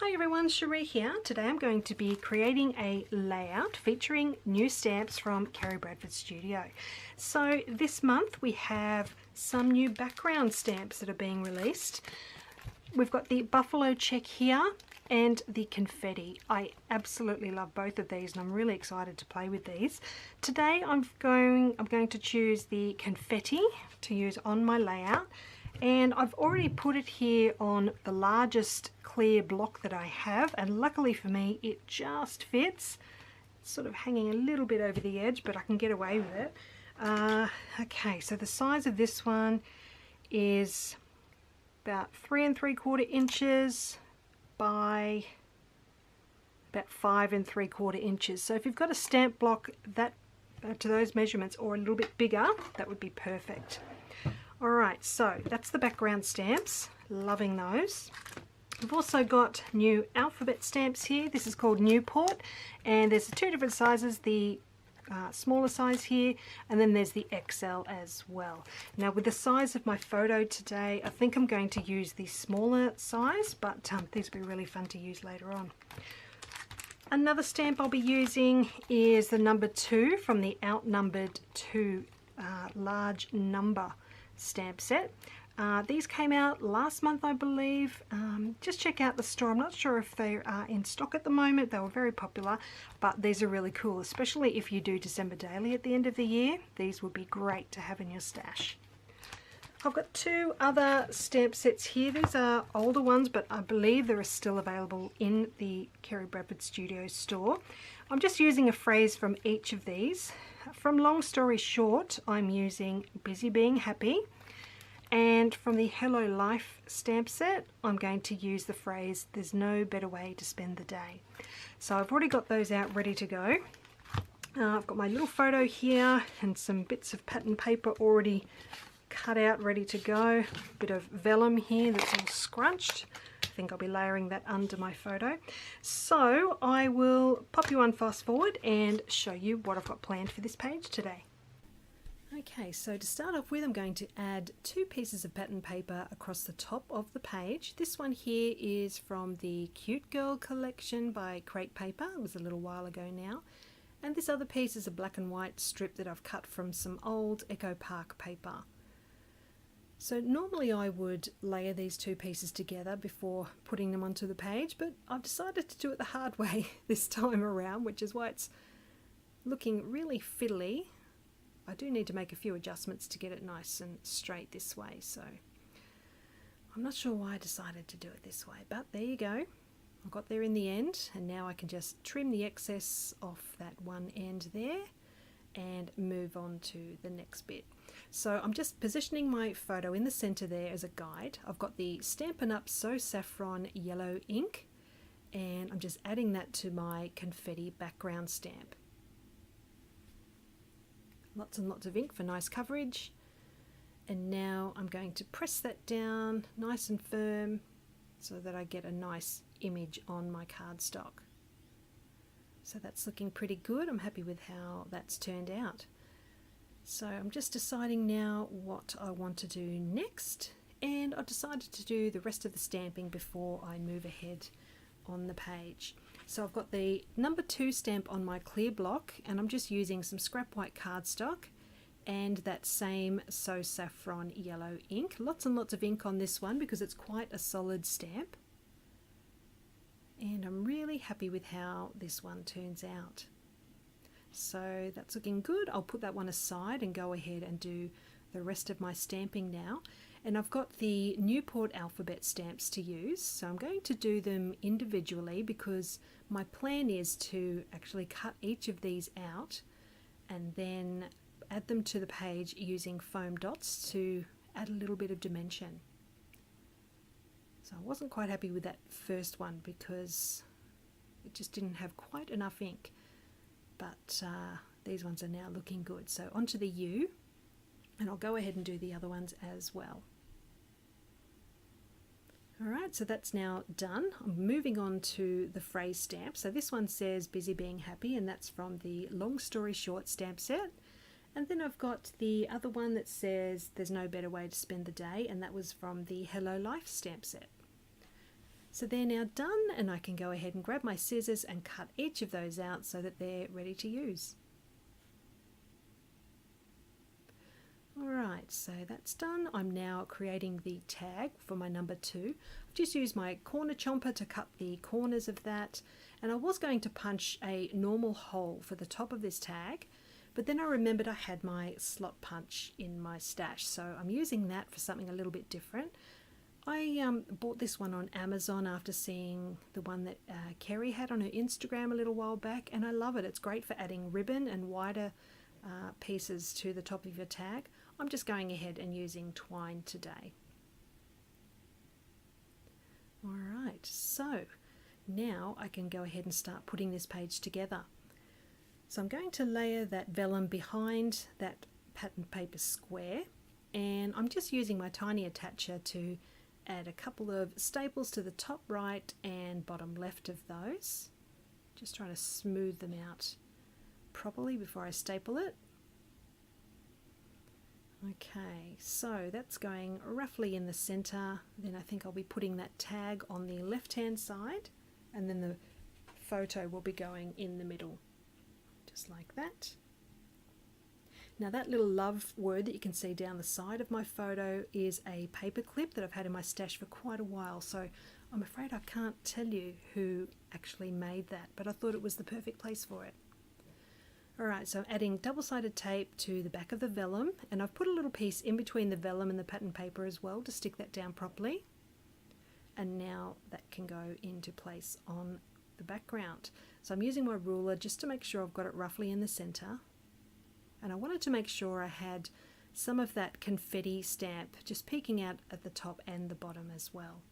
Hi everyone, Sheree here. Today I'm going to be creating a layout featuring new stamps from Kerri Bradford Studio. So this month we have some new background stamps that are being released. We've got the buffalo check here and the confetti. I absolutely love both of these and I'm really excited to play with these. Today I'm going to choose the confetti to use on my layout. And I've already put it here on the largest clear block that I have, and luckily for me it just fits. It's sort of hanging a little bit over the edge, but I can get away with it. Okay, so the size of this one is about 3 3/4 inches by about 5 3/4 inches. So if you've got a stamp block that to those measurements or a little bit bigger, that would be perfect. Alright, so that's the background stamps, loving those. We've also got new alphabet stamps here. This is called Newport, and there's two different sizes, the smaller size here, and then there's the XL as well. Now with the size of my photo today, I think I'm going to use the smaller size, but these will be really fun to use later on. Another stamp I'll be using is the number 2 from the Outnumbered 2 large number stamp set. These came out last month, I believe. Just check out the store. I'm not sure if they are in stock at the moment. They were very popular, but these are really cool, especially if you do December daily at the end of the year. These would be great to have in your stash. I've got two other stamp sets here. These are older ones, but I believe they're still available in the Kerri Bradford Studio store. I'm just using a phrase from each of these. From Long Story Short, I'm using Busy Being Happy. And from the Hello Life stamp set, I'm going to use the phrase, there's no better way to spend the day. So I've already got those out ready to go. I've got my little photo here and some bits of pattern paper already cut out, ready to go. A bit of vellum here that's all scrunched. I think I'll be layering that under my photo. So I will pop you on fast forward and show you what I've got planned for this page today. Okay, so to start off with, I'm going to add 2 pieces of pattern paper across the top of the page. This one here is from the Cute Girl collection by Crate Paper. It was a little while ago now. And this other piece is a black and white strip that I've cut from some old Echo Park paper. So normally I would layer these 2 pieces together before putting them onto the page, but I've decided to do it the hard way this time around, which is why it's looking really fiddly. I do need to make a few adjustments to get it nice and straight this way, so I'm not sure why I decided to do it this way, but there you go. I got there in the end, and now I can just trim the excess off that one end there and move on to the next bit. So I'm just positioning my photo in the center there as a guide. I've got the Stampin' Up! So Saffron yellow ink, and I'm just adding that to my confetti background stamp. Lots and lots of ink for nice coverage. And now I'm going to press that down nice and firm so that I get a nice image on my cardstock. So that's looking pretty good. I'm happy with how that's turned out. So I'm just deciding now what I want to do next, and I decided to do the rest of the stamping before I move ahead on the page. So I've got the number 2 stamp on my clear block, and I'm just using some scrap white cardstock and that same So Saffron yellow ink. Lots and lots of ink on this one because it's quite a solid stamp. And I'm really happy with how this one turns out. So that's looking good. I'll put that one aside and go ahead and do the rest of my stamping now. And I've got the Newport alphabet stamps to use, so I'm going to do them individually because my plan is to actually cut each of these out and then add them to the page using foam dots to add a little bit of dimension. So I wasn't quite happy with that first one because it just didn't have quite enough ink, but these ones are now looking good. So onto the U, and I'll go ahead and do the other ones as well. Alright, so that's now done. I'm moving on to the phrase stamp. So this one says Busy Being Happy, and that's from the Long Story Short stamp set. And then I've got the other one that says There's No Better Way to Spend the Day, and that was from the Hello Life stamp set. So they're now done, and I can go ahead and grab my scissors and cut each of those out so that they're ready to use. Alright, so that's done. I'm now creating the tag for my number 2. I've just used my corner chomper to cut the corners of that, and I was going to punch a normal hole for the top of this tag, but then I remembered I had my slot punch in my stash, so I'm using that for something a little bit different. I bought this one on Amazon after seeing the one that Kerri had on her Instagram a little while back, and I love it. It's great for adding ribbon and wider pieces to the top of your tag. I'm just going ahead and using twine today. Alright, so now I can go ahead and start putting this page together. So I'm going to layer that vellum behind that pattern paper square, and I'm just using my tiny attacher to add a couple of staples to the top right and bottom left of those. Just trying to smooth them out properly before I staple it. Okay, so that's going roughly in the center. Then I think I'll be putting that tag on the left hand side, and then the photo will be going in the middle, just like that. Now that little love word that you can see down the side of my photo is a paper clip that I've had in my stash for quite a while, so I'm afraid I can't tell you who actually made that, but I thought it was the perfect place for it. Alright, so I'm adding double-sided tape to the back of the vellum, and I've put a little piece in between the vellum and the pattern paper as well to stick that down properly. And now that can go into place on the background. So I'm using my ruler just to make sure I've got it roughly in the center. And I wanted to make sure I had some of that confetti stamp just peeking out at the top and the bottom as well.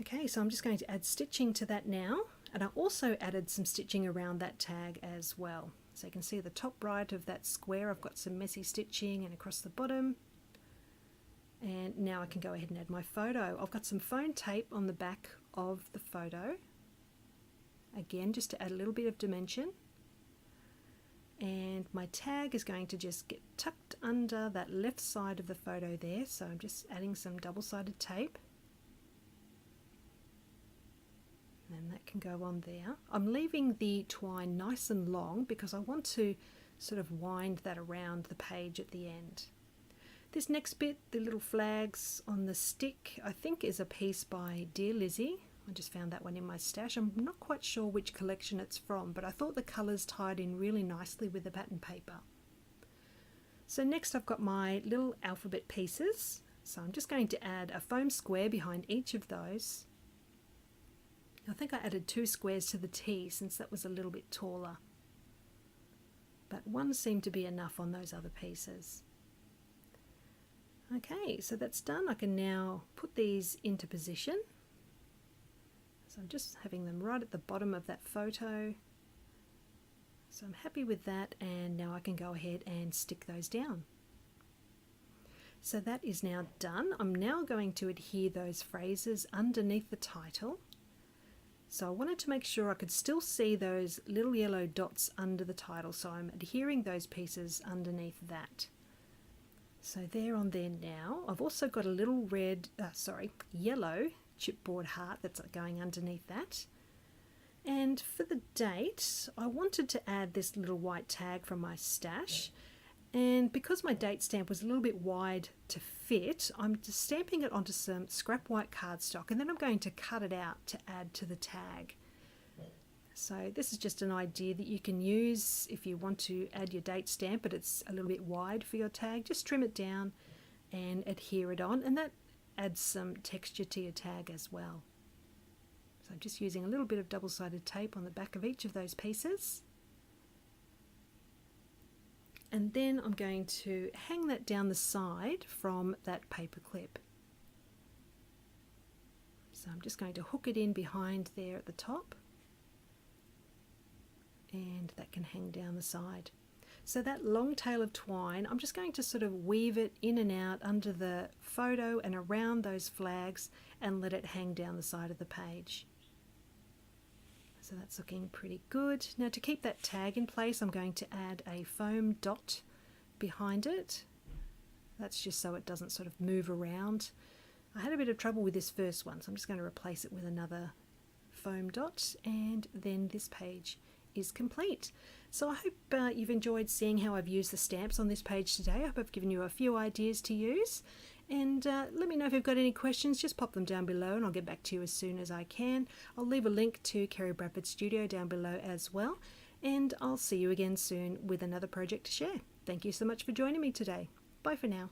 Okay, so I'm just going to add stitching to that now, and I also added some stitching around that tag as well. So you can see the top right of that square, I've got some messy stitching, and across the bottom. And now I can go ahead and add my photo. I've got some foam tape on the back of the photo, again just to add a little bit of dimension. And my tag is going to just get tucked under that left side of the photo there, so I'm just adding some double-sided tape. And that can go on there. I'm leaving the twine nice and long because I want to sort of wind that around the page at the end. This next bit, the little flags on the stick, I think is a piece by Dear Lizzie. I just found that one in my stash. I'm not quite sure which collection it's from, but I thought the colours tied in really nicely with the pattern paper. So next I've got my little alphabet pieces. So I'm just going to add a foam square behind each of those. I think I added 2 squares to the T since that was a little bit taller, but one seemed to be enough on those other pieces. Okay, so that's done. I can now put these into position. So I'm just having them right at the bottom of that photo. So I'm happy with that, and now I can go ahead and stick those down. So that is now done. I'm now going to adhere those phrases underneath the title. So I wanted to make sure I could still see those little yellow dots under the title, so I'm adhering those pieces underneath that. So they're on there now. I've also got a little yellow chipboard heart that's going underneath that. And for the date, I wanted to add this little white tag from my stash. And because my date stamp was a little bit wide to fit, I'm just stamping it onto some scrap white cardstock, and then I'm going to cut it out to add to the tag. So this is just an idea that you can use if you want to add your date stamp, but it's a little bit wide for your tag. Just trim it down and adhere it on, and that adds some texture to your tag as well. So I'm just using a little bit of double-sided tape on the back of each of those pieces. And then I'm going to hang that down the side from that paper clip. So I'm just going to hook it in behind there at the top, and that can hang down the side. So that long tail of twine, I'm just going to sort of weave it in and out under the photo and around those flags and let it hang down the side of the page. So that's looking pretty good. Now to keep that tag in place, I'm going to add a foam dot behind it. That's just so it doesn't sort of move around I had a bit of trouble with this first one, so I'm just going to replace it with another foam dot, and then this page is complete. So I hope you've enjoyed seeing how I've used the stamps on this page today. I hope I've given you a few ideas to use, and let me know if you've got any questions. Just pop them down below and I'll get back to you as soon as I can. I'll leave a link to Kerri Bradford Studio down below as well, and I'll see you again soon with another project to share. Thank you so much for joining me today. Bye for now.